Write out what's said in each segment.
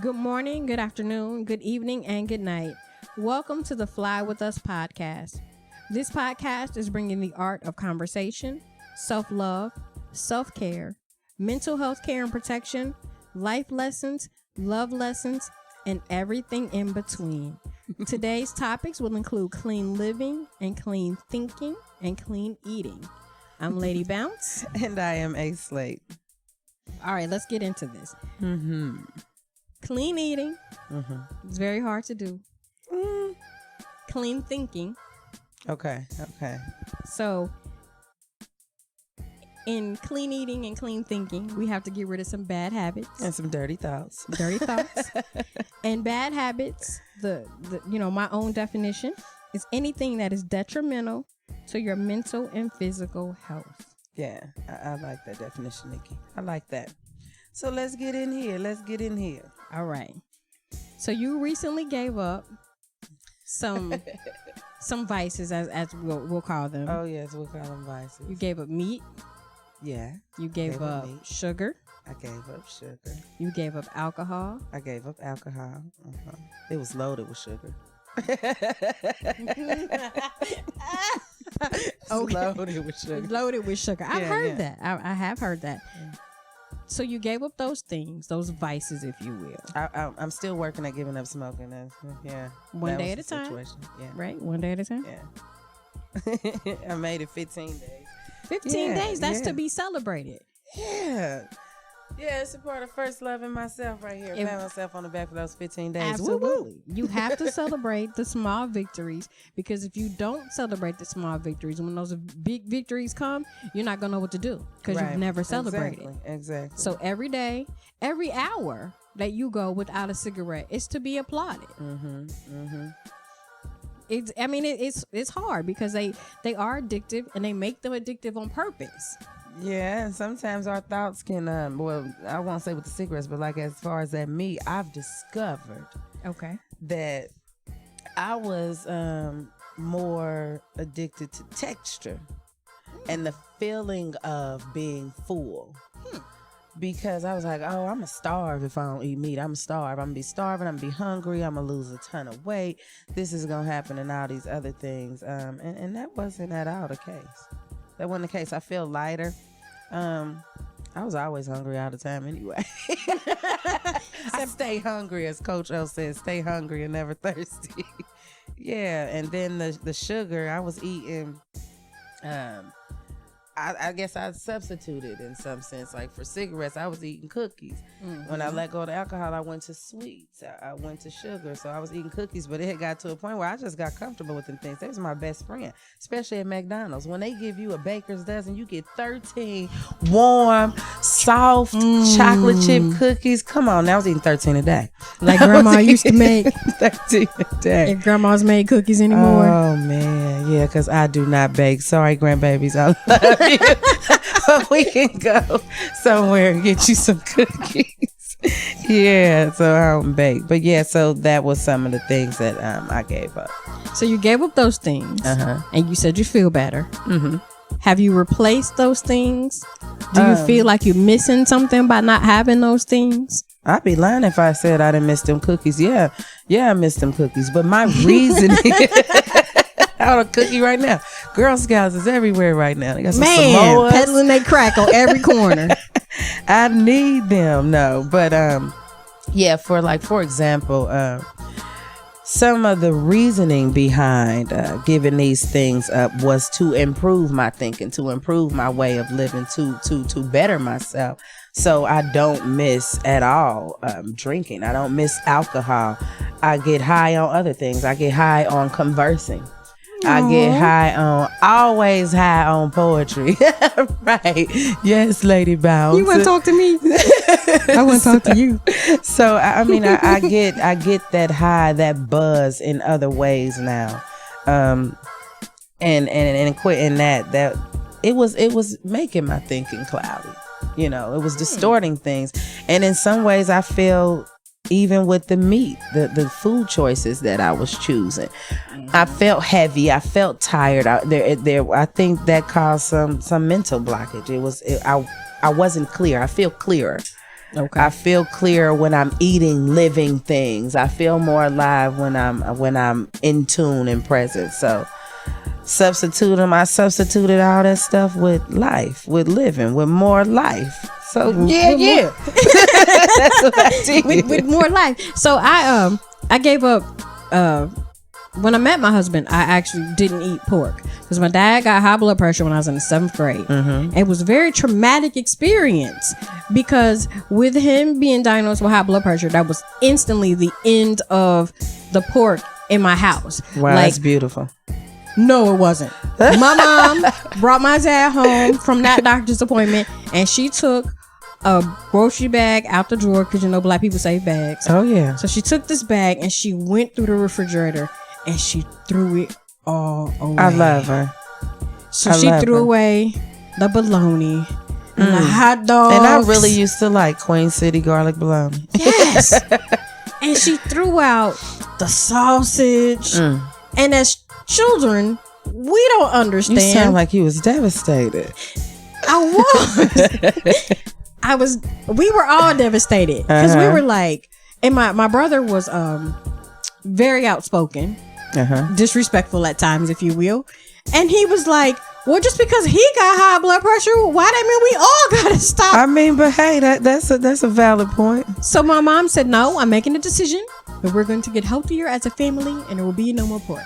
Good morning, good afternoon, good evening, and good night. Welcome to the Fly With Us podcast. This podcast is bringing the art of conversation, self-love, self-care, mental health care and protection, life lessons, love lessons, and everything in between. Today's topics will include clean living and clean thinking and clean eating. I'm Lady Bounce. And I am A Slate. All right, let's get into this. Mm-hmm. Clean eating. Mm-hmm. It's very hard to do. Clean thinking. Okay. So, in clean eating and clean thinking, we have to get rid of some bad habits. And some dirty thoughts. And bad habits, my own definition, is anything that is detrimental to your mental and physical health. Yeah, I like that definition, Nikki. I like that. So let's get in here. All right. So you recently gave up some vices, as we'll call them. Oh, yes, we'll call them vices. You gave up meat. Yeah. You gave up meat. sugar. I gave up sugar. You gave up alcohol. I gave up alcohol. Uh-huh. It was loaded with sugar. Loaded with sugar. Loaded with sugar. I've heard that. I have heard that. Yeah. So you gave up those things, those vices, if you will. I'm still working at giving up smoking. Yeah. One day at a time. Yeah. Right? One day at a time. Yeah. I made it 15 days. 15 days. That's to be celebrated. Yeah. Yeah, it's a part of first loving myself right here. Pat myself on the back for those 15 days. Absolutely. You have to celebrate the small victories, because if you don't celebrate the small victories, when those big victories come, you're not going to know what to do because you've never celebrated. Exactly. So every day, every hour that you go without a cigarette is to be applauded. It's hard because they are addictive, and they make them addictive on purpose. Yeah, and sometimes our thoughts can, I won't say with the cigarettes, but like as far as that me, I've discovered that I was more addicted to texture and the feeling of being full. Because I was like, oh, I'm going to starve if I don't eat meat. I'm going to starve. I'm going to be starving. I'm going to be hungry. I'm going to lose a ton of weight. This is going to happen and all these other things. And that wasn't at all the case. That wasn't the case. I feel lighter. I was always hungry all the time anyway. I stay hungry, as Coach O says, stay hungry and never thirsty. Yeah, and then the sugar I was eating, I guess I substituted in some sense. Like for cigarettes, I was eating cookies. When I let go of the alcohol, I went to sweets. I went to sugar. So I was eating cookies, but it had got to a point where I just got comfortable with them things. They was my best friend, especially at McDonald's. When they give you a baker's dozen, you get 13 warm, soft chocolate chip cookies. Come on, now I was eating 13 a day. Like Grandma used to make. 13 a day. If Grandma's made cookies anymore. Oh, man. Yeah, because I do not bake. Sorry, grandbabies. I love you. But we can go somewhere and get you some cookies. Yeah, so I don't bake. But yeah, so that was some of the things that I gave up. So you gave up those things, and you said you feel better. Have you replaced those things? Do you feel like you're missing something by not having those things? I'd be lying if I said I didn't miss them cookies. Yeah, I miss them cookies. But my reasoning... I want a cookie right now. Girl Scouts is everywhere right now. They got some Samoas. Peddling they crack on every corner. I need them. No, but yeah. For example, some of the reasoning behind giving these things up was to improve my thinking, to improve my way of living, to better myself. So I don't miss at all drinking. I don't miss alcohol. I get high on other things. I get high on conversing. I get always high on poetry. Right. Yes, Lady Bounce. You want to talk to me? I want to talk to you. So, I mean, I get that high, that buzz in other ways now. And quitting that it was making my thinking cloudy. You know, it was distorting things. And in some ways I feel, even with the meat, the food choices that I was choosing, I felt heavy. I felt tired. I think that caused some mental blockage. I wasn't clear. I feel clearer Okay. I feel clearer when I'm eating living things. I feel more alive when I'm in tune and present. So I substituted all that stuff with life, with living, with more life. So yeah. That's what I did. With more life. So I gave up when I met my husband. I actually didn't eat pork because my dad got high blood pressure when I was in the 7th grade. It was a very traumatic experience because with him being diagnosed with high blood pressure, that was instantly the end of the pork in my house. Wow, that's beautiful. No, it wasn't. My mom brought my dad home from that doctor's appointment, and she took a grocery bag out the drawer because you know black people save bags. Oh yeah. So she took this bag and she went through the refrigerator and she threw it all away. I love her. So she threw away the bologna and the hot dogs. And I really used to like Queen City garlic bologna. Yes. And she threw out the sausage. And as children, we don't understand. You sound like you was devastated. I was. We were all devastated because we were like, and my brother was very outspoken, disrespectful at times, if you will, and he was like, well, just because he got high blood pressure, why that mean we all gotta stop? I mean, but hey, that's a valid point. So my mom said, no, I'm making a decision that we're going to get healthier as a family and there will be no more pork.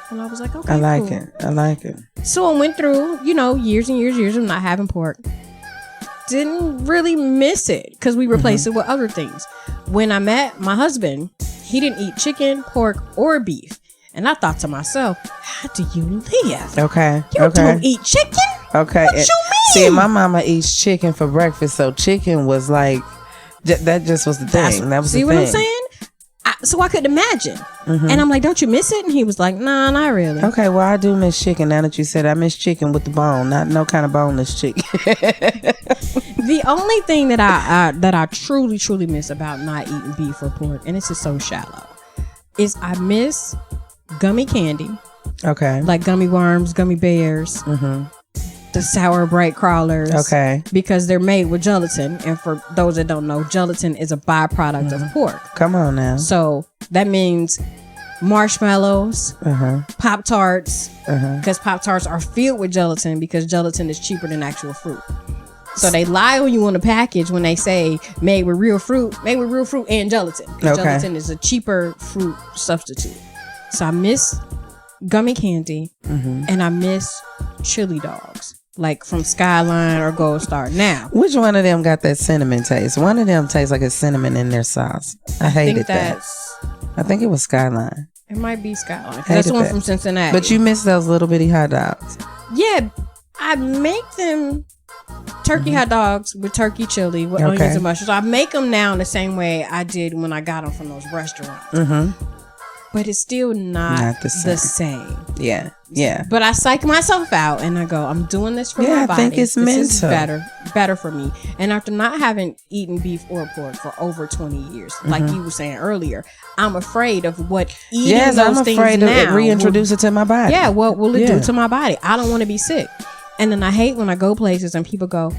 And I was like, okay, I like cool. it. I like it. So I went through, years and years of not having pork. Didn't really miss it because we replaced it with other things. When I met my husband, he didn't eat chicken, pork, or beef. And I thought to myself, how do you live? Okay. You don't eat chicken? Okay. What you mean? See, my mama eats chicken for breakfast, so chicken was like, that just was the thing. That was the thing. See what I'm saying? So I could imagine. And I'm like, don't you miss it? And he was like, nah, not really. Okay, well, I do miss chicken. Now that you said I miss chicken with the bone, not no kind of boneless chicken. The only thing that I truly miss about not eating beef or pork, and this is so shallow, is I miss gummy candy. Okay. Like gummy worms, gummy bears. The sour bright crawlers. Okay. Because they're made with gelatin. And for those that don't know, gelatin is a byproduct of pork. Come on now. So that means marshmallows, Pop-Tarts, because Pop-Tarts are filled with gelatin because gelatin is cheaper than actual fruit. So they lie on you on the package when they say made with real fruit and gelatin. Gelatin is a cheaper fruit substitute. So I miss gummy candy and I miss chili dogs. Like from Skyline or Gold Star. Now, which one of them got that cinnamon taste? One of them tastes like a cinnamon in their sauce. I hated that. I think it was Skyline. It might be Skyline. That's the one from Cincinnati. But you miss those little bitty hot dogs. Yeah, I make them turkey hot dogs with turkey chili with onions and mushrooms. I make them now in the same way I did when I got them from those restaurants. But it's still not the same. Yeah. But I psych myself out and I go, I'm doing this for my body. I think it's this mental. is better for me. And after not having eaten beef or pork for over 20 years, like you were saying earlier, I'm afraid of what eating those I'm things afraid now to reintroduce it to my body. Yeah, what will it do to my body? I don't want to be sick. And then I hate when I go places and people go,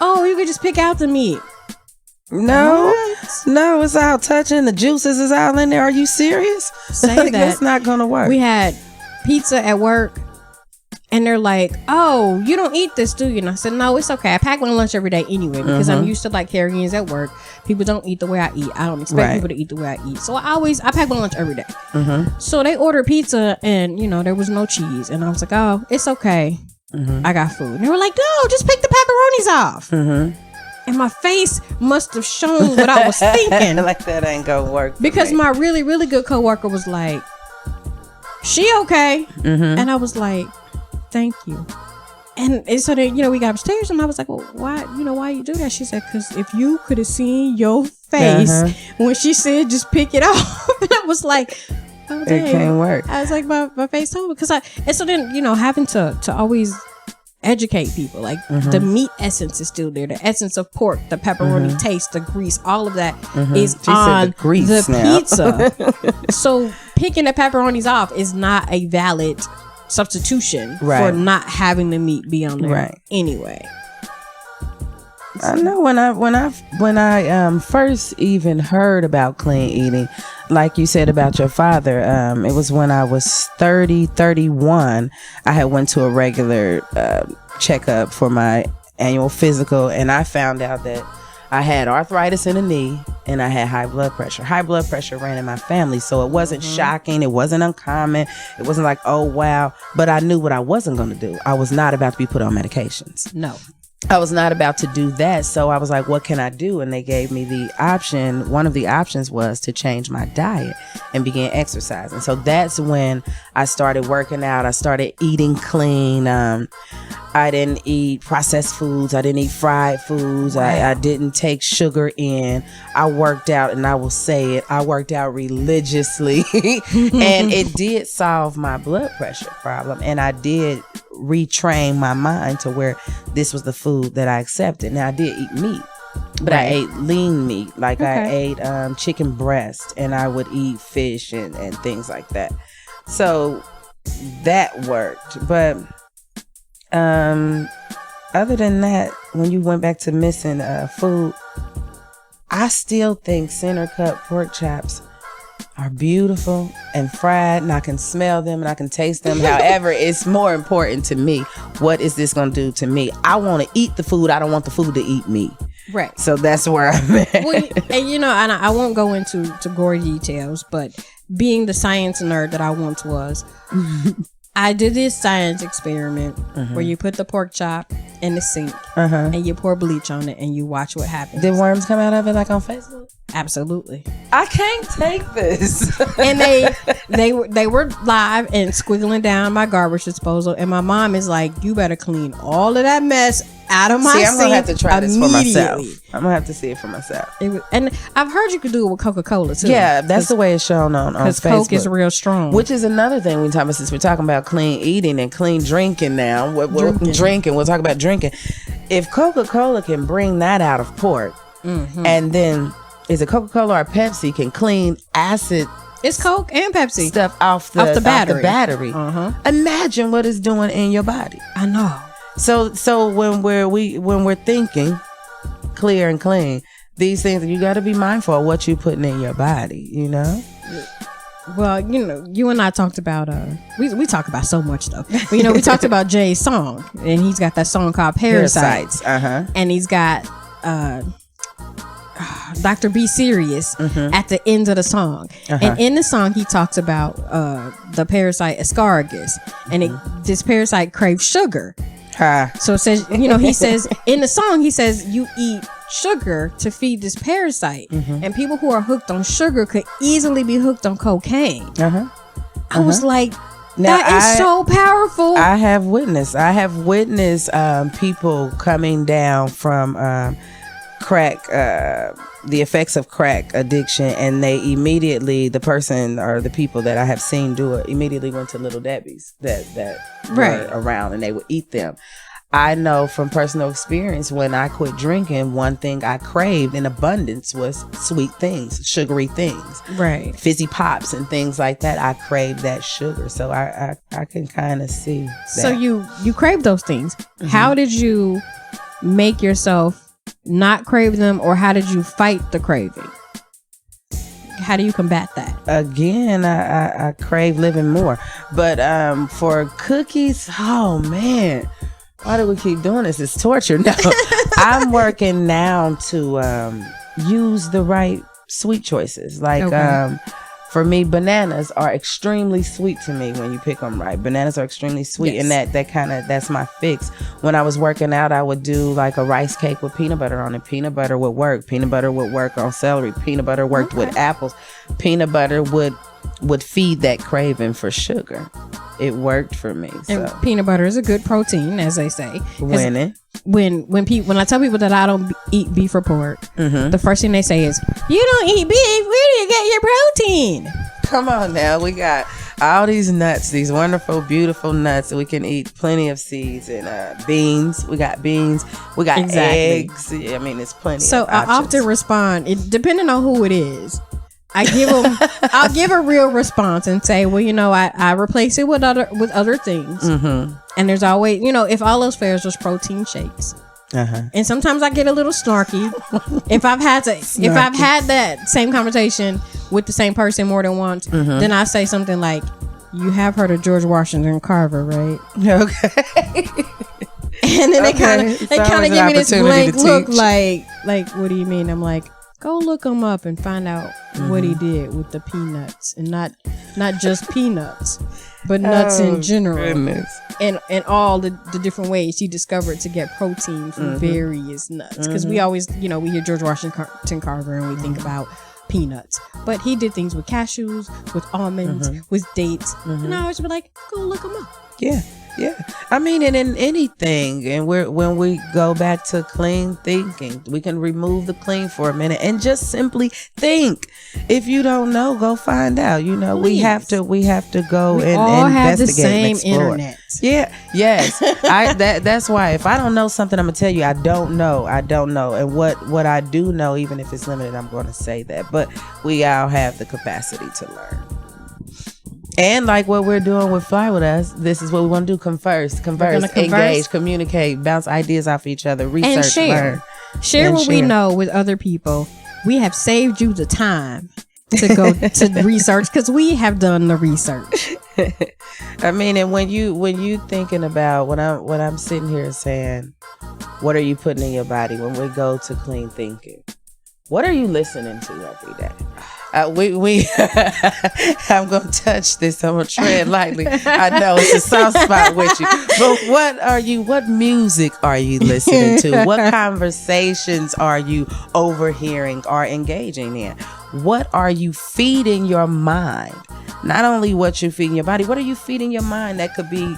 oh, you could just pick out the meat. No, it's all touching. The juices is all in there. Are you serious? Say that. It's not gonna work. We had pizza at work and they're like, oh, you don't eat this, do you? And I said, no, it's okay. I pack my lunch every day anyway because I'm used to like carrying at work. People don't eat the way I eat. I don't expect people to eat the way I eat. So I pack my lunch every day. So they ordered pizza and there was no cheese. And I was like, oh, it's okay. I got food. And they were like, no, just pick the pepperonis off. And my face must have shown what I was thinking. Like that ain't gonna work. Because my really, really good coworker was like, she okay? And I was like, thank you. And so then, we got upstairs and I was like, well, why you do that? She said, because if you could have seen your face when she said, just pick it off. And I was like, oh, dang. It can't work. I was like, my face told me. And so then, having to always educate people, like the meat essence is still there, the essence of pork, the pepperoni taste, the grease, all of that is on the pizza. So picking the pepperonis off is not a valid substitution for not having the meat be on there anyway. I know when I first even heard about clean eating, like you said about your father, it was when I was 31. I had went to a regular checkup for my annual physical, and I found out that I had arthritis in the knee and I had high blood pressure. High blood pressure ran in my family, so it wasn't shocking. It wasn't uncommon. It wasn't like, oh, wow. But I knew what I wasn't going to do. I was not about to be put on medications. No. I was not about to do that. So I was like, what can I do? And they gave me the option. One of the options was to change my diet and begin exercising. So that's when I started working out. I started eating clean. I didn't eat processed foods. I didn't eat fried foods. I didn't take sugar in. I worked out, and I will say it, I worked out religiously. And it did solve my blood pressure problem. And I did retrain my mind to where this was the food that I accepted. Now, I did eat meat, but I ate lean meat. Like I ate chicken breast, and I would eat fish and things like that. So that worked. But other than that, when you went back to missing food, I still think center cut pork chops are beautiful and fried, and I can smell them and I can taste them. However, it's more important to me, what is this going to do to me? I want to eat the food. I don't want the food to eat me. Right. So that's where I'm at. Well, and and I won't go into gory details, but being the science nerd that I once was, I did this science experiment where you put the pork chop in the sink and you pour bleach on it and you watch what happens. Did worms come out of it like on Facebook? Absolutely. I can't take this. And they were live and squiggling down my garbage disposal, and my mom is like, you better clean all of that mess out of my sink. I'm gonna have to try this for myself. I'm gonna have to see it for myself. And I've heard you could do it with Coca-Cola too. Yeah, that's the way it's shown on Facebook. Because Coke is real strong. Which is another thing we talk about, since we're talking about clean eating and clean drinking now. Drinking. We'll talk about drinking. If Coca-Cola can bring that out of pork, and then is it Coca-Cola or Pepsi can clean acid? It's Coke and Pepsi stuff off the battery. Imagine what it's doing in your body. I know. So when we're thinking clear and clean, these things, you got to be mindful of what you're putting in your body, you know? Well, you and I talked about we talk about so much stuff. But, we talked about Jay's song, and he's got that song called Parasites. And he's got Dr. Be Serious at the end of the song. And in the song he talks about the parasite asparagus, and this parasite craves sugar. So it says, he says in the song, he says you eat sugar to feed this parasite, and people who are hooked on sugar could easily be hooked on cocaine. I was like, that is so powerful. I have witnessed people coming down from crack, the effects of crack addiction, and they immediately, the person or the people that I have seen do it, immediately went to Little Debbie's that were around, and they would eat them. I know from personal experience, when I quit drinking, one thing I craved in abundance was sweet things, sugary things, right? Fizzy pops and things like that. I craved that sugar, so I can kind of see that. So you crave those things. How did you make yourself not crave them, or how did you fight the craving? How do you combat that? Again, I crave living more, but for cookies, oh man, why do we keep doing this? It's torture. No, I'm working now to use the right sweet choices. Like for me, bananas are extremely sweet to me when you pick them right. Bananas are extremely sweet, and that's my fix. When I was working out, I would do like a rice cake with peanut butter on it. Peanut butter would work. Peanut butter would work on celery. Peanut butter worked with apples. Peanut butter would feed that craving for sugar. It worked for me. So. And peanut butter is a good protein, as they say. When I tell people that I don't eat beef or pork, the first thing they say is, "You don't eat beef. Where do you get your protein?" Come on now, we got all these nuts, these wonderful, beautiful nuts. We can eat plenty of seeds and beans. We got beans. We got eggs. I mean, it's plenty. So of I often respond, depending on who it is. I'll give a real response and say, well, I replace it with other things. And there's always, if all else fails, there's protein shakes. And sometimes I get a little snarky. if I've had that same conversation with the same person more than once, then I say something like, "You have heard of George Washington Carver, right?" Okay. And then they kind of give me this blank look, like, what do you mean? I'm like, go look him up and find out what he did with the peanuts, and not just peanuts, but nuts in general. Goodness. And all the different ways he discovered to get protein from various nuts. Because we always, we hear George Washington Carver and we think about peanuts, but he did things with cashews, with almonds, with dates, and I always be like, go look him up. Yeah. I mean, and in anything, and when we go back to clean thinking, we can remove the clean for a minute and just simply think. If you don't know, go find out. Please. we have to go and all investigate have the same and explore. Internet. Yeah. Yes. That's why if I don't know something, I'm gonna tell you I don't know. And what I do know, even if it's limited, I'm going to say that. But we all have the capacity to learn. And like what we're doing with Fly With Us, this is what we want to do. Converse, engage, communicate, bounce ideas off each other, research, and share. Learn. Share what we know with other people. We have saved you the time to go to research, because we have done the research. I mean, and when you thinking about when I'm sitting here saying, what are you putting in your body when we go to clean thinking? What are you listening to every day? I'm gonna touch this. I'm gonna tread lightly. I know it's a soft spot with you, but what music are you listening to? What conversations are you overhearing or engaging in? What are you feeding your mind? Not only what you're feeding your body, what are you feeding your mind that could be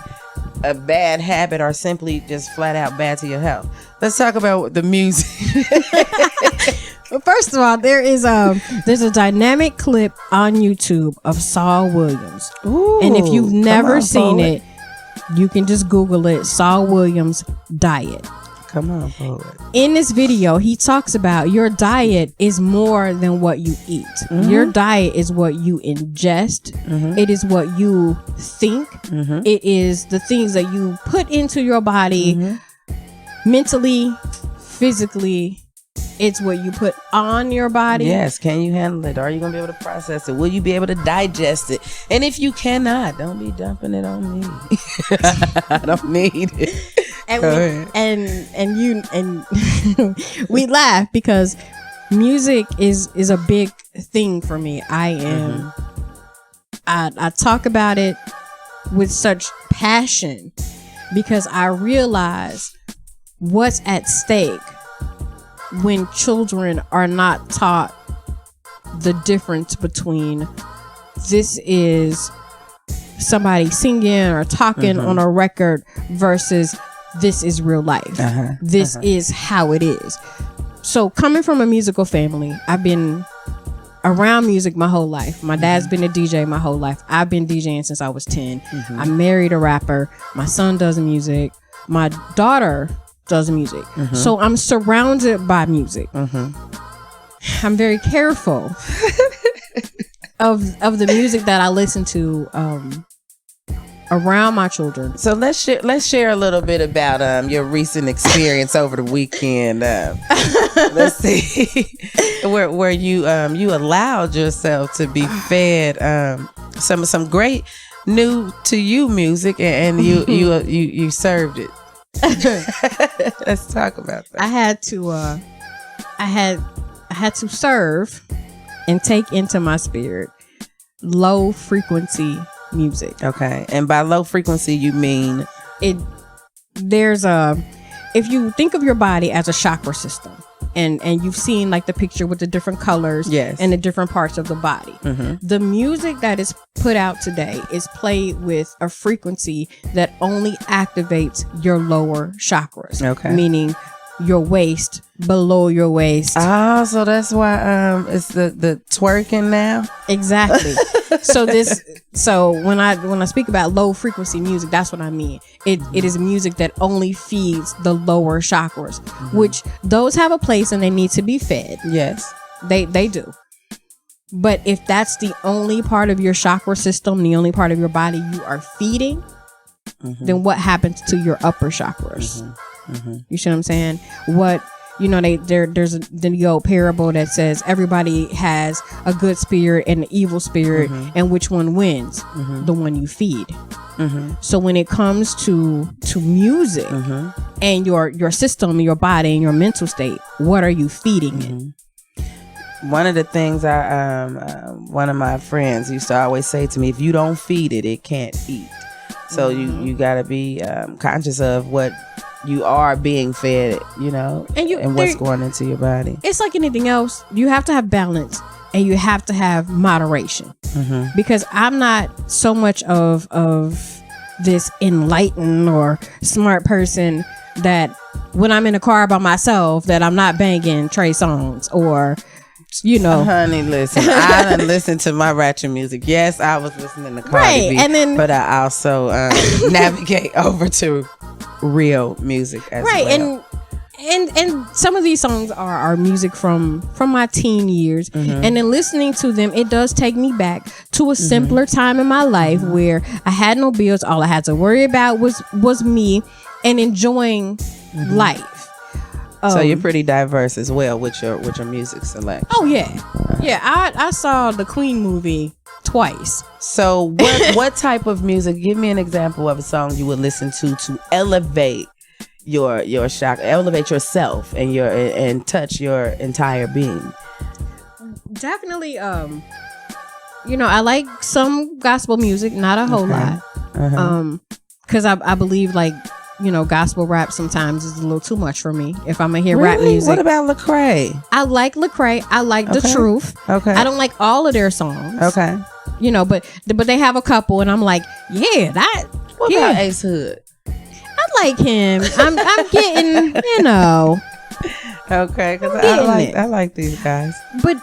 a bad habit or simply just flat out bad to your health? Let's talk about the music. Well, first of all, there's a dynamic clip on YouTube of Saul Williams. Ooh, and if you've never seen it, you can just Google it, Saul Williams diet. Come on, poet. In this video, he talks about your diet is more than what you eat. Your diet is what you ingest. It is what you think. It is the things that you put into your body mentally, physically. It's what you put on your body. Yes. Can you handle it? Are you going to be able to process it? Will you be able to digest it? And if you cannot, don't be dumping it on me. I don't need it. And we laugh because music is a big thing for me. I talk about it with such passion because I realize what's at stake when children are not taught the difference between this is somebody singing or talking on a record versus this is real life. This is how it is. So coming from a musical family, I've been around music my whole life. My dad's been a DJ my whole life. I've been DJing since I was 10. I married a rapper. My son does music. My daughter does music. So I'm surrounded by music. I'm very careful of the music that I listen to around my children. So let's share a little bit about your recent experience over the weekend. Let's see where you allowed yourself to be fed some great new to you music, and you served it. Let's talk about that. I had to serve and take into my spirit low frequency music. Okay. And by low frequency, you mean if you think of your body as a chakra system, and you've seen like the picture with the different colors and the different parts of the body. The music that is put out today is played with a frequency that only activates your lower chakras. Okay. Meaning your waist, below your waist. Oh, so that's why it's the twerking now? Exactly. So when I speak about low frequency music, that's what I mean. It is music that only feeds the lower chakras, which those have a place and they need to be fed. Yes. They do. But if that's the only part of your chakra system, the only part of your body you are feeding, then what happens to your upper chakras? You see what I'm saying? What, there's the old parable that says everybody has a good spirit and an evil spirit, and which one wins? The one you feed. So when it comes to music and your system, your body, and your mental state, what are you feeding it? One of the things one of my friends used to always say to me, if you don't feed it, it can't eat. So you got to be conscious of what you are being fed, and what's going into your body. It's like anything else. You have to have balance and you have to have moderation. Because I'm not so much of this enlightened or smart person that when I'm in a car by myself that I'm not banging Trey songs or honey, listen, I done listened to my ratchet music. Yes, I was listening to Cardi B, and then, but I also navigate over to real music as well. And some of these songs are music from my teen years, and then listening to them, it does take me back to a simpler time in my life where I had no bills. All I had to worry about was me and enjoying life. So you're pretty diverse as well with your music selection. Oh yeah, I saw the Queen movie twice. So what type of music? Give me an example of a song you would listen to elevate your shock, elevate yourself and touch your entire being. Definitely, I like some gospel music, not a whole lot, because I believe gospel rap sometimes is a little too much for me. If I'm gonna hear rap music, what about Lecrae? I like Lecrae. I like The Truth. Okay, I don't like all of their songs. Okay, but they have a couple, and I'm like, yeah, that. What about Ace Hood? I like him. I'm getting, Okay, because I like these guys. But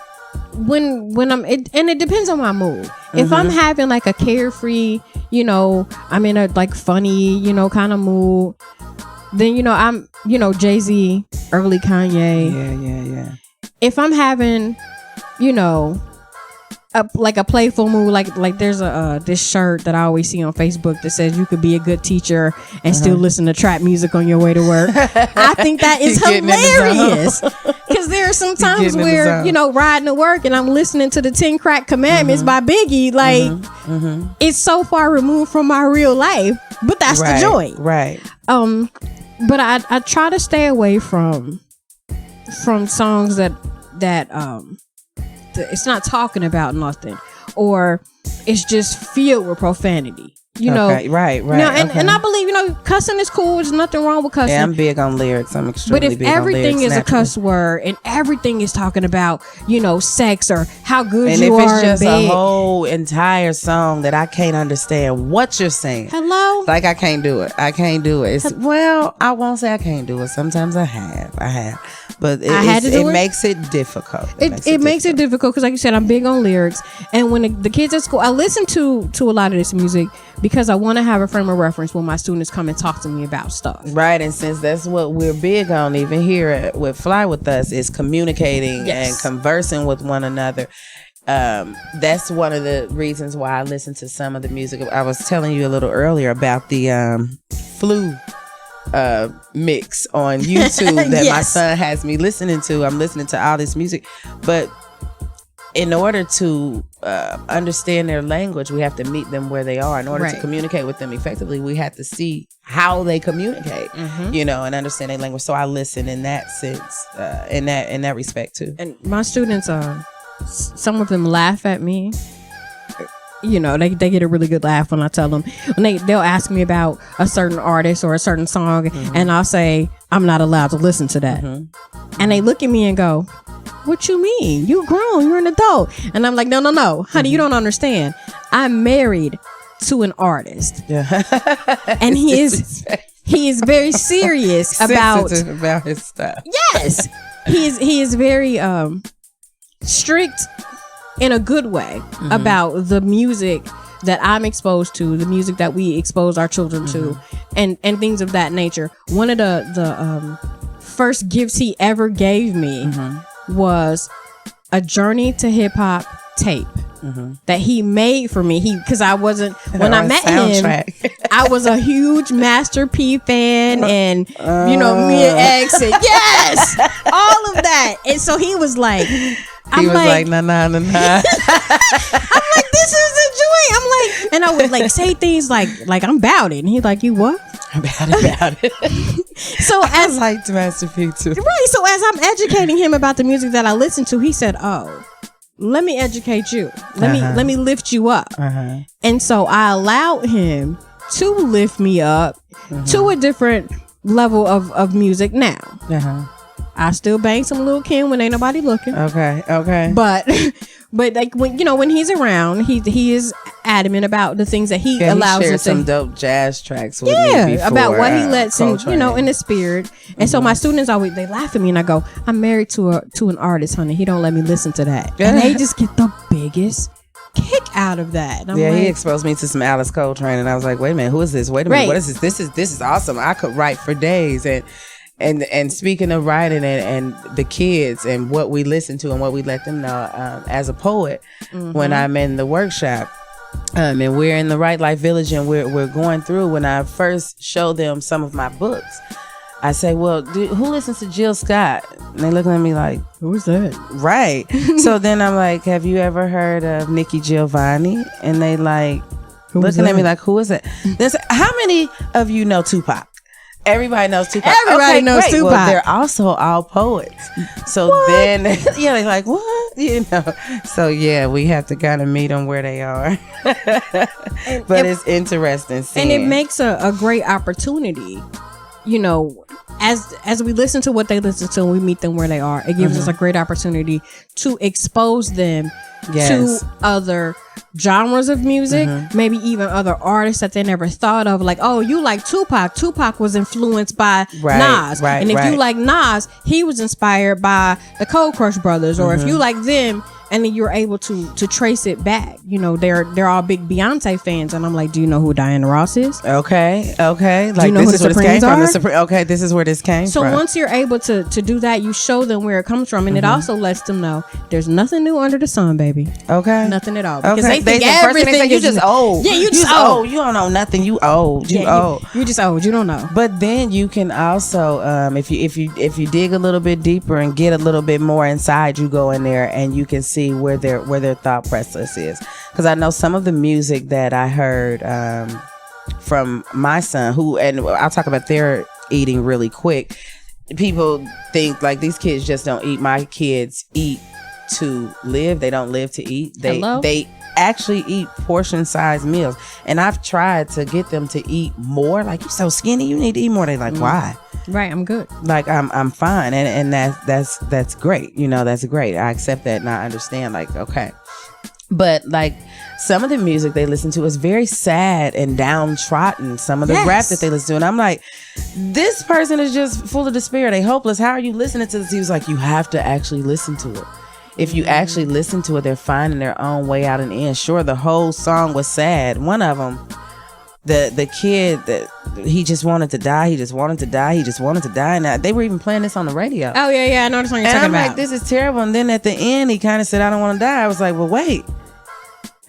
when I'm, it depends on my mood. If I'm having like a carefree, I'm in a like funny, kind of mood, then I'm, Jay-Z, early Kanye. Yeah. If I'm having, a playful mood, like there's this shirt that I always see on Facebook that says you could be a good teacher and still listen to trap music on your way to work. I think that is hilarious because there are some times where riding to work and I'm listening to the 10 Crack Commandments by Biggie, it's so far removed from my real life, but that's the joy, right? But I try to stay away from songs that it's not talking about nothing, or it's just filled with profanity. Right. And I believe cussing is cool. There's nothing wrong with cussing. Yeah, I'm big on lyrics. I'm extremely big on lyrics. But if everything is a cuss word and everything is talking about sex or how good and you are, and if it's just a whole entire song that I can't understand what you're saying, like I can't do it. I won't say I can't do it. Sometimes I have. But it makes it difficult. It makes it difficult because, like you said, I'm big on lyrics. And when the kids at school, I listen to a lot of this music because I want to have a frame of reference when my students come and talk to me about stuff. Right. And since that's what we're big on, even here with Fly With Us, is communicating and conversing with one another. That's one of the reasons why I listen to some of the music. I was telling you a little earlier about the flu mix on YouTube that my son has me listening to. I'm listening to all this music, but in order to understand their language, we have to meet them where they are. In order to communicate with them effectively, we have to see how they communicate, and understand their language. So I listen in that sense, in that respect too. And my students, some of them laugh at me. They get a really good laugh when I tell them. When they'll ask me about a certain artist or a certain song, and I'll say I'm not allowed to listen to that, and they look at me and go, "What you mean? You grown? You're an adult?" And I'm like, "No, honey, you don't understand. I'm married to an artist, and he is very serious about his stuff. Yes, he is very strict." In a good way about the music that I'm exposed to, the music that we expose our children to, and things of that nature. One of the first gifts he ever gave me was a journey to hip hop tape that he made for me. Because I wasn't, when I met him, I was a huge Master P fan, and you know, me and X, and yes, all of that. And so he was like, nah. I'm like, this is the joint. I'm like, and I would like say things like I'm about it, and he's like, you what? About it. So I liked Master P too. Right. So as I'm educating him about the music that I listen to, he said, "Oh, let me educate you. Let me lift you up." And so I allowed him to lift me up to a different level of music now. I still bang some Lil' Kim when ain't nobody looking. Okay. But like when he's around, he is adamant about the things that he allows us to. Some dope jazz tracks with me before, about what he lets in, Coltrane. in the spirit. And so my students always, they laugh at me, and I go, I'm married to an artist, honey. He don't let me listen to that. And they just get the biggest kick out of that. And I'm like, he exposed me to some Alice Coltrane, and I was like, wait a minute, who is this? Wait a minute, what is this? This is awesome. I could write for days. And speaking of writing and the kids and what we listen to and what we let them know, as a poet, when I'm in the workshop, and we're in the Right Life Village, and we're going through, when I first show them some of my books, I say, well, who listens to Jill Scott? And they looking at me like, who's that? Right. So then I'm like, have you ever heard of Nikki Giovanni? And they like, looking at me like, who is it? They say, how many of you know Tupac? Everybody knows Tupac. Everybody knows great. Tupac. Well, they're also all poets. So then, they're like, what? You know. So yeah, we have to kind of meet them where they are. But it's interesting seeing. And it makes a great opportunity, as we listen to what they listen to and we meet them where they are. It gives us a great opportunity to expose them to other genres of music, maybe even other artists that they never thought of. Like, oh, you like Tupac. Tupac was influenced by Nas. And if you like Nas, he was inspired by the Cold Crush Brothers. Or if you like them, and then you're able to trace it back. They're all big Beyonce fans, and I'm like, do you know who Diana Ross is? Okay. Like, do you know this who is the where this came Supremes from. are? Okay, this is where this came from. So once you're able to do that, you show them where it comes from, and it also lets them know there's nothing new under the sun, baby. Okay. Nothing at all. Because they think everything is you just old. Yeah, you just old. You don't know nothing. You old. You old. You just old. You don't know. But then you can also, if you dig a little bit deeper and get a little bit more inside, you go in there and you can see where their thought process is. Because I know some of the music that I heard from my son, and I'll talk about their eating really quick. People think like these kids just don't eat. My kids eat to live. They don't live to eat. They actually eat portion-sized meals. And I've tried to get them to eat more. Like, you're so skinny, you need to eat more. They like, why? Right, I'm good. Like, I'm fine, and that's great. That's great. I accept that, and I understand. Like, okay, but like some of the music they listen to is very sad and downtrodden. Some of the rap that they listen to, and I'm like, this person is just full of despair. They hopeless. How are you listening to this? He was like, you have to actually listen to it. If you actually listen to it, they're finding their own way out and in. Sure, the whole song was sad. One of them, the kid that he just wanted to die. He just wanted to die. And they were even playing this on the radio. Oh yeah, I know the song you're talking about. I'm like, this is terrible. And then at the end, he kind of said, I don't want to die. I was like, well, wait.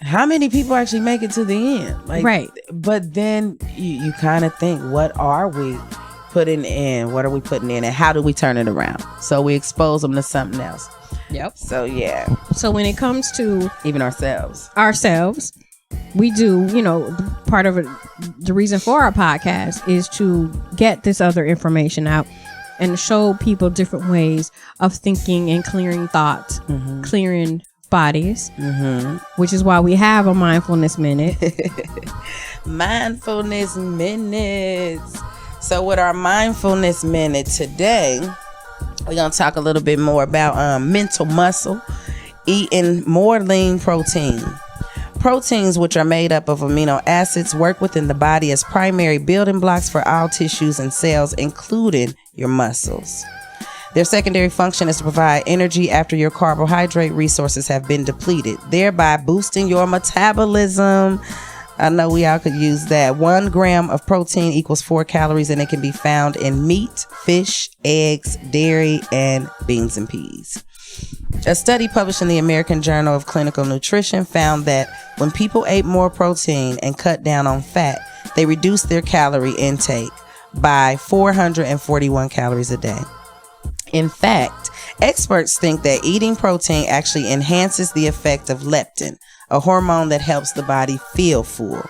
How many people actually make it to the end? Like, right. But then you kind of think, what are we putting in? What are we putting in? And how do we turn it around? So we expose them to something else. Yep. So yeah. So when it comes to even ourselves, we do, part of it, the reason for our podcast is to get this other information out and show people different ways of thinking and clearing thoughts, clearing bodies, which is why we have a mindfulness minute. Mindfulness minutes. So with our mindfulness minute today, we're going to talk a little bit more about mental muscle, eating more lean protein. Proteins, which are made up of amino acids, work within the body as primary building blocks for all tissues and cells, including your muscles. Their secondary function is to provide energy after your carbohydrate resources have been depleted, thereby boosting your metabolism. I know we all could use that. 1 gram of protein equals 4 calories, and it can be found in meat, fish, eggs, dairy, and beans and peas. A study published in the American Journal of Clinical Nutrition found that when people ate more protein and cut down on fat, they reduced their calorie intake by 441 calories a day. In fact, experts think that eating protein actually enhances the effect of leptin, a hormone that helps the body feel full.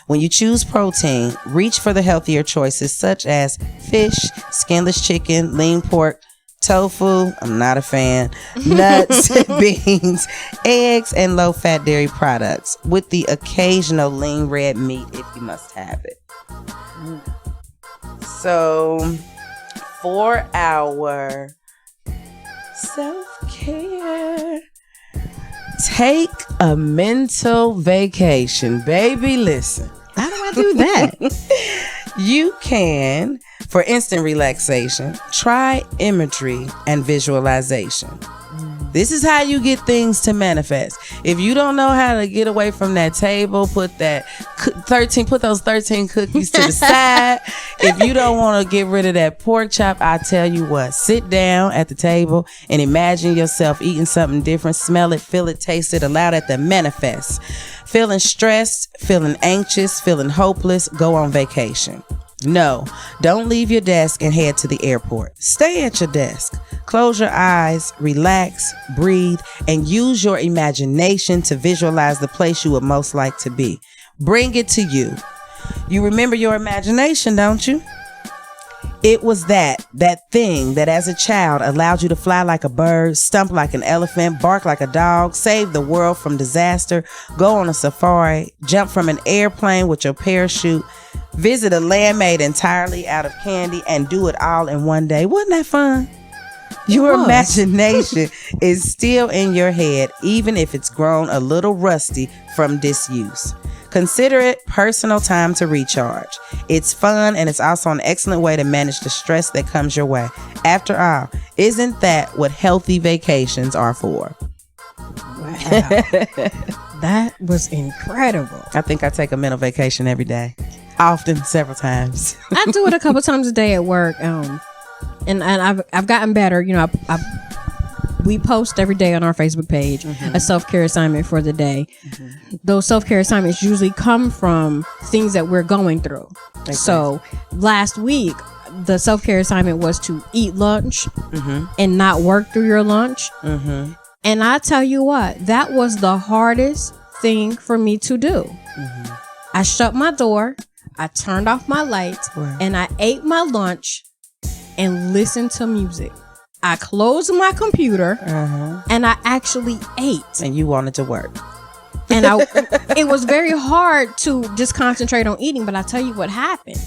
When you choose protein, reach for the healthier choices such as fish, skinless chicken, lean pork, tofu, I'm not a fan, nuts, beans, eggs, and low-fat dairy products, with the occasional lean red meat if you must have it. So, for our self-care, take a mental vacation. Baby, listen. How do I do that? You can, for instant relaxation, try imagery and visualization. This is how you get things to manifest. If you don't know how to get away from that table, put those 13 cookies to the side. If you don't want to get rid of that pork chop, I tell you what, sit down at the table and imagine yourself eating something different. Smell it, feel it, taste it, allow that to manifest. Feeling stressed, feeling anxious, feeling hopeless, go on vacation. No, don't leave your desk and head to the airport. Stay at your desk. Close your eyes, relax, breathe, and use your imagination to visualize the place you would most like to be. Bring it to you. You remember your imagination, don't you? It was that thing that as a child allowed you to fly like a bird, stomp like an elephant, bark like a dog, save the world from disaster, go on a safari, jump from an airplane with your parachute, visit a land made entirely out of candy, and do it all in one day. Wasn't that fun? Your imagination is still in your head, even if it's grown a little rusty from disuse. Consider it personal time to recharge. It's fun, and it's also an excellent way to manage the stress that comes your way. After all, isn't that what healthy vacations are for? Wow. That was incredible. I think I take a mental vacation every day. Often, several times. I do it a couple times a day at work. And I've gotten better. You know, we post every day on our Facebook page a self-care assignment for the day. Those self-care assignments usually come from things that we're going through. Okay. So last week, the self-care assignment was to eat lunch and not work through your lunch. And I tell you what, that was the hardest thing for me to do. I shut my door, I turned off my lights, and I ate my lunch and listened to music. I closed my computer and I actually ate. And you wanted to work. And it was very hard to just concentrate on eating, but I tell you what happened.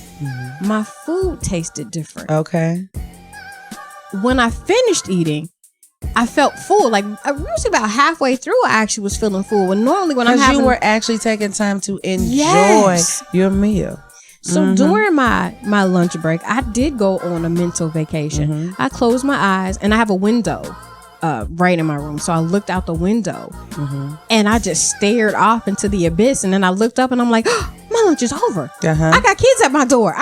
My food tasted different. Okay. When I finished eating, I felt full. Like usually about halfway through, I actually was feeling full. When normally when I'm having, you were actually taking time to enjoy your meal. So during my lunch break, I did go on a mental vacation. I closed my eyes, and I have a window right in my room. So I looked out the window and I just stared off into the abyss. And then I looked up and I'm like, oh, my lunch is over. I got kids at my door.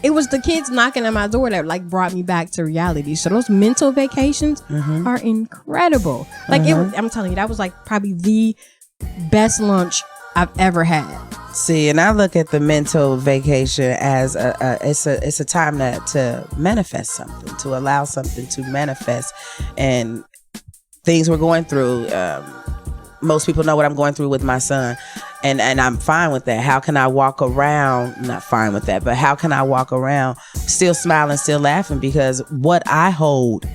It was the kids knocking at my door that like brought me back to reality. So those mental vacations are incredible. Like I'm telling you, that was like probably the best lunch I've ever had. See, and I look at the mental vacation as it's a time to manifest something, to allow something to manifest, and things we're going through. Most people know what I'm going through with my son, and I'm fine with that. How can I walk around? Not fine with that, but how can I walk around still smiling, still laughing? Because what I hold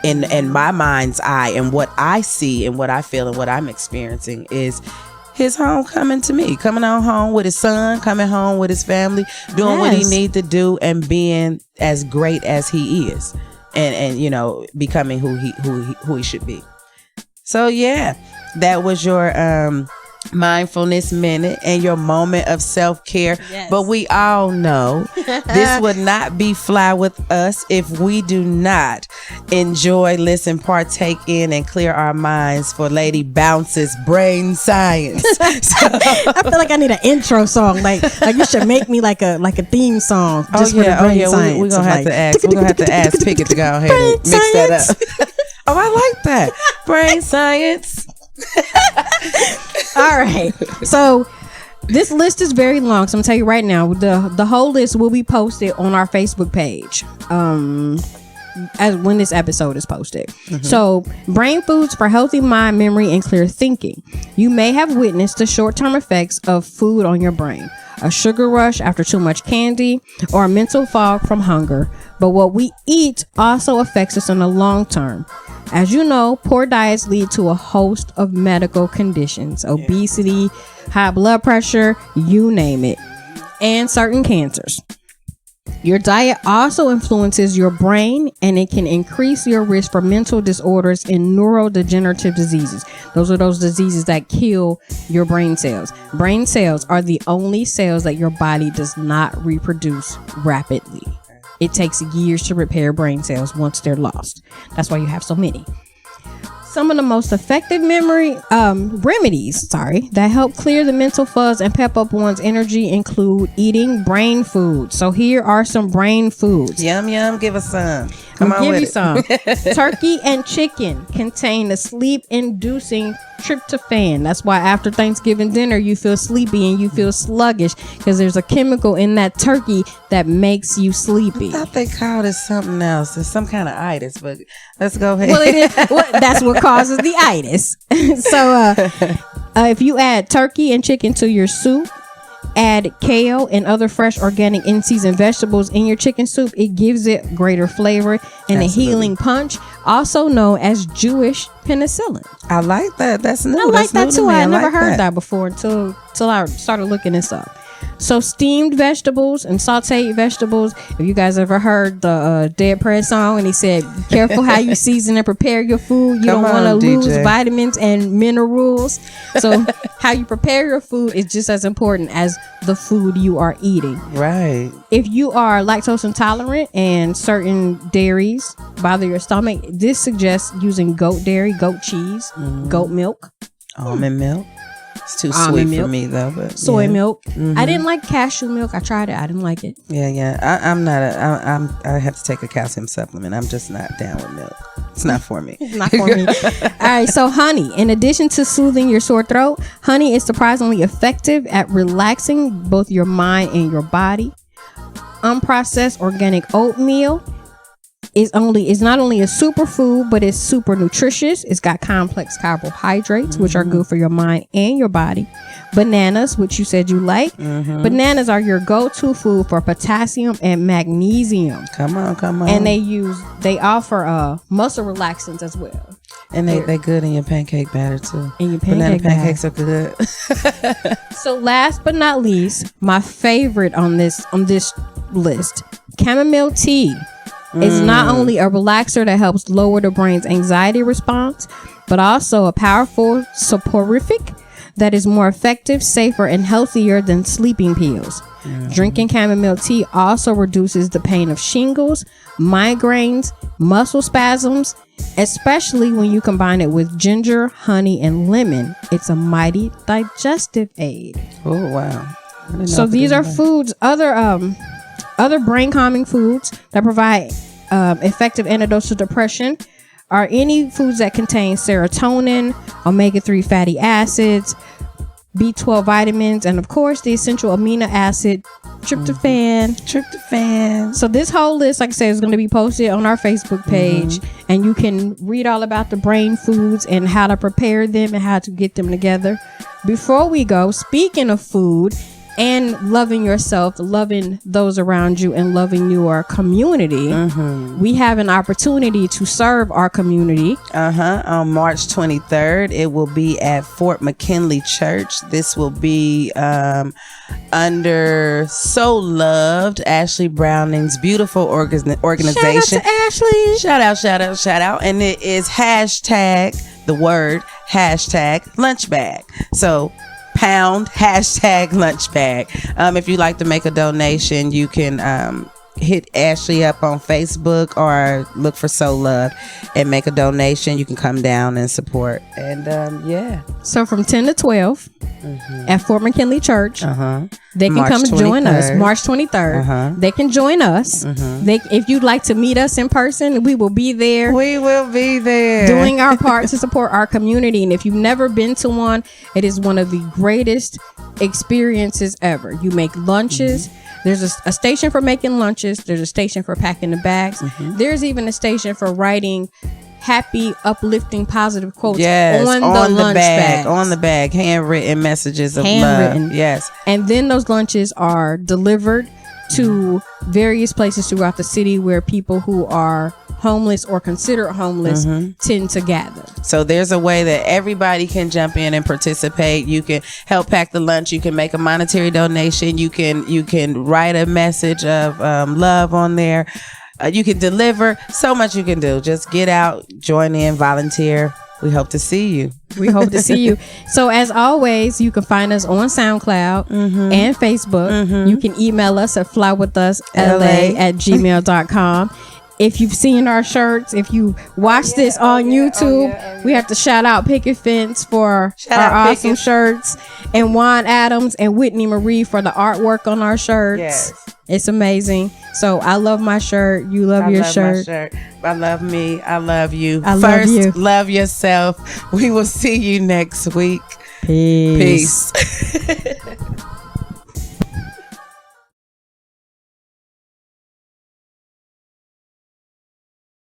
in my mind's eye, and what I see, and what I feel, and what I'm experiencing is his homecoming to me, coming on home with his son, coming home with his family, doing what he needs to do, and being as great as he is, and you know, becoming who he should be. So yeah, that was your mindfulness minute and your moment of self-care. But we all know this would not be Fly With Us if we do not enjoy, listen, partake in, and clear our minds for Lady Bounce's brain science. I feel like I need an intro song. Like you should make me like a theme song just for the brain science. We're gonna have to ask Pickett to go ahead and mix that up. Oh, I like that. Brain science. All right. So this list is very long. So I'm gonna tell you right now, the whole list will be posted on our Facebook page. As when this episode is posted. So, brain foods for healthy mind, memory, and clear thinking. You may have witnessed the short-term effects of food on your brain. A sugar rush after too much candy, or a mental fog from hunger. But what we eat also affects us in the long term. As you know, poor diets lead to a host of medical conditions. Obesity, high blood pressure, you name it. And certain cancers. Your diet also influences your brain, and it can increase your risk for mental disorders and neurodegenerative diseases. Those are those diseases that kill your brain cells. Brain cells are the only cells that your body does not reproduce rapidly. It takes years to repair brain cells once they're lost. That's why you have so many. Some of the most effective remedies that help clear the mental fuzz and pep up one's energy include eating brain food. So here are some brain foods. Yum, yum. Give us some. Come on, give you some. Turkey and chicken contain the sleep-inducing tryptophan. That's why after Thanksgiving dinner you feel sleepy and you feel sluggish, because there's a chemical in that turkey that makes you sleepy. I thought they called it something else. It's some kind of itis, but let's go ahead. Well, it is. Well, that's what causes the itis. So if you add turkey and chicken to your soup, add kale and other fresh organic in-season vegetables in your chicken soup, it gives it greater flavor and a healing punch, also known as Jewish penicillin. I like that. That's new. I like that too. I never heard that before until I started looking this up. So steamed vegetables and sauteed vegetables. If you guys ever heard the Dead Prez song, and he said, careful how you season and prepare your food. You don't want to lose vitamins and minerals. So how you prepare your food is just as important as the food you are eating. Right. If you are lactose intolerant and certain dairies bother your stomach, this suggests using goat dairy, goat cheese, goat milk, almond milk. It's too sweet for me though, but soy milk. I didn't like cashew milk. I tried it. I didn't like it. I have to take a calcium supplement. I'm just not down with milk. It's not for me. It's not for me. All right. So honey, in addition to soothing your sore throat, honey is surprisingly effective at relaxing both your mind and your body. Unprocessed organic oatmeal is not only a superfood, but it's super nutritious. It's got complex carbohydrates, which are good for your mind and your body. Bananas, which you said you like. Bananas are your go-to food for potassium and magnesium. Come on. And they offer muscle relaxants as well. And they good in your pancake batter too. And your pancakes are good. So last but not least, my favorite on this list, chamomile tea. It's not only a relaxer that helps lower the brain's anxiety response, but also a powerful soporific that is more effective, safer, and healthier than sleeping pills. Drinking chamomile tea also reduces the pain of shingles, migraines, muscle spasms, especially when you combine it with ginger, honey, and lemon. It's a mighty digestive aid. Oh, wow. So these are foods, other brain calming foods that provide effective antidotes to depression are any foods that contain serotonin, omega-3 fatty acids, B12 vitamins, and of course the essential amino acid tryptophan. So this whole list, like I said, is going to be posted on our Facebook page, and you can read all about the brain foods and how to prepare them and how to get them together. Before we go, speaking of food and loving yourself, loving those around you, and loving your community, we have an opportunity to serve our community. On March 23rd, it will be at Fort McKinley Church. This will be under So Loved, Ashley Browning's beautiful organization. Shout out to Ashley. Shout out. And it is #, lunch bag. So #, lunch bag. If you'd like to make a donation, you can hit Ashley up on Facebook or look for So Love and make a donation. You can come down and support. And yeah. So from 10 to 12 at Fort McKinley Church, they can March come and join us. March 23rd. They can join us. If you'd like to meet us in person, we will be there. We will be there. Doing our part to support our community. And if you've never been to one, it is one of the greatest experiences ever. You make lunches. There's a station for making lunches. There's a station for packing the bags. There's even a station for writing happy, uplifting, positive quotes on the lunch bag. On the bag. Handwritten messages of love. Yes. And then those lunches are delivered to various places throughout the city where people who are homeless or considered homeless tend to gather. So there's a way that everybody can jump in and participate. You can help pack the lunch. You can make a monetary donation. You can write a message of love on there. You can deliver. So much you can do. Just get out, join in, volunteer. We hope to see you. We hope to see you. So as always, you can find us on SoundCloud and Facebook. You can email us at flywithusla@gmail.com. If you've seen our shirts, if you watch this on YouTube, we have to shout out Picket Fence for our awesome shirts, and Juan Adams and Whitney Marie for the artwork on our shirts. Yes. It's amazing. So I love my shirt. You love your shirt. My shirt. I love me. I love you. First, love you. Love yourself. We will see you next week. Peace. Peace.